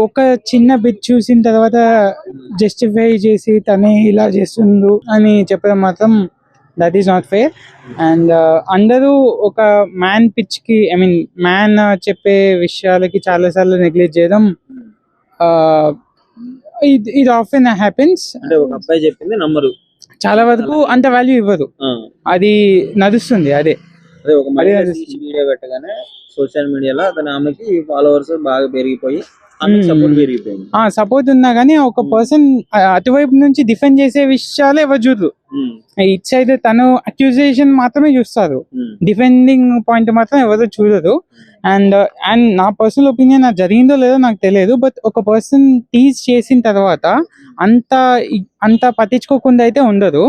ఒక చిన్న బిట్ చూసిన తర్వాత జస్టిఫై చేసి తనే ఇలా చేస్తుండు అని చెప్పడం మాత్రం that is not fair. And అందరూ ఒక మ్యాన్ పిచ్ కి ఐ మీన్ మ్యాన్ చెప్పే విషయాలకి చాలాసార్లు నెగ్లెక్ట్ చేయడం ఇది ఆఫెన్ హ్యాపెన్స్. అంటే ఒక అబ్బాయి చెప్పింది నమ్మరు, చాలా వరకు అంత వాల్యూ ఇవ్వదు, అది నడుస్తుంది. అదే ఒక వీడియో పెట్టగానే సోషల్ మీడియాలో అతని ఆమెకి ఫాలోవర్స్ బాగా పెరిగిపోయి సపోర్ట్ పెరిగిపోయింది. సపోర్ట్ ఉన్నా కానీ ఒక పర్సన్ అటువైపు నుంచి డిఫెండ్ చేసే విషయాలు ఎవరు చూడరు. ఇట్స్ అయితే తను అక్యూజేషన్ మాత్రమే చూస్తారు, డిఫెండింగ్ పాయింట్ మాత్రం ఎవరు చూడరు. అండ్ నా పర్సనల్ ఒపీనియన్ నాకు జరిగిందో లేదో నాకు తెలియదు, బట్ ఒక పర్సన్ టీజ్ చేసిన తర్వాత అంత పట్టించుకోకుండా అయితే ఉండదు.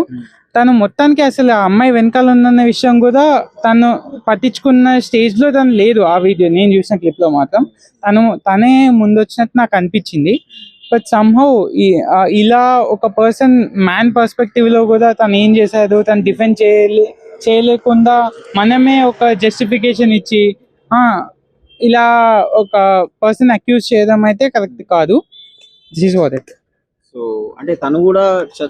తను మొత్తానికి అసలు ఆ అమ్మాయి వెనకాల ఉన్న విషయం కూడా తను పట్టించుకున్న స్టేజ్ లో తను లేదు. ఆ వీడియో నేను చూసిన క్లిప్ లో మాత్రం తనే ముందు వచ్చినట్టు నాకు అనిపించింది. బట్ సమ్హౌ ఇలా ఒక పర్సన్ మ్యాన్ పర్స్పెక్టివ్ లో కూడా తను ఏం చేశాడు, తను డిఫెండ్ చేయలేకుండా మనమే ఒక జస్టిఫికేషన్ ఇచ్చి ఇలా ఒక పర్సన్ అక్యూజ్ చేయడం అయితే కరెక్ట్ కాదు. This is what it. So అంటే తను కూడా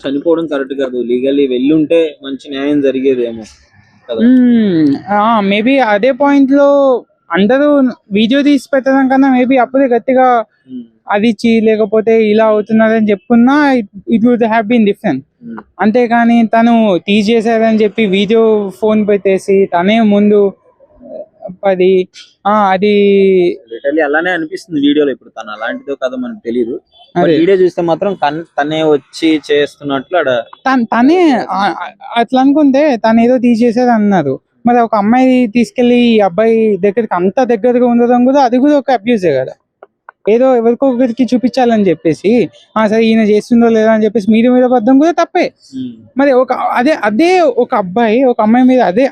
చనిపోవడం కరెక్ట్ కాదు, లీగల్లీ వెళ్ళుంటే మంచి న్యాయం జరిగేదేమో కదా. మేబీ అదే పాయింట్ లో అందరూ వీడియో తీసి పెట్టడం కన్నా మేబీ అప్పుడే గట్టిగా అది లేకపోతే ఇలా అవుతున్నదని చెప్పుకున్నా it would have been different. అంతేకాని తను తీసేసారని చెప్పి వీడియో ఫోన్ పెట్టేసి తనే ముందు అది అలానే అనిపిస్తుంది వీడియోలో. ఇప్పుడు తను అలాంటిదో కదా మనకు తెలియదు, వీడియో చూస్తే మాత్రం తనే వచ్చి చేస్తున్నట్లు తనే అట్లా అనుకుంటే తను ఏదో తీసేసేది అన్నారు. మరి ఒక అమ్మాయి తీసుకెళ్లి ఈ అబ్బాయి దగ్గరికి అంత దగ్గరగా ఉండడం కూడా అది కూడా ఒక అబ్యూజే కదా. ఏదో ఎవరికొకరికి చూపించాలని చెప్పేసి సరే ఈయన చేస్తుందో లేదో అని చెప్పేసి మీద పడ్డం కూడా తప్పే. మరి అదే ఒక అబ్బాయి ఒక అమ్మాయి మీద అదే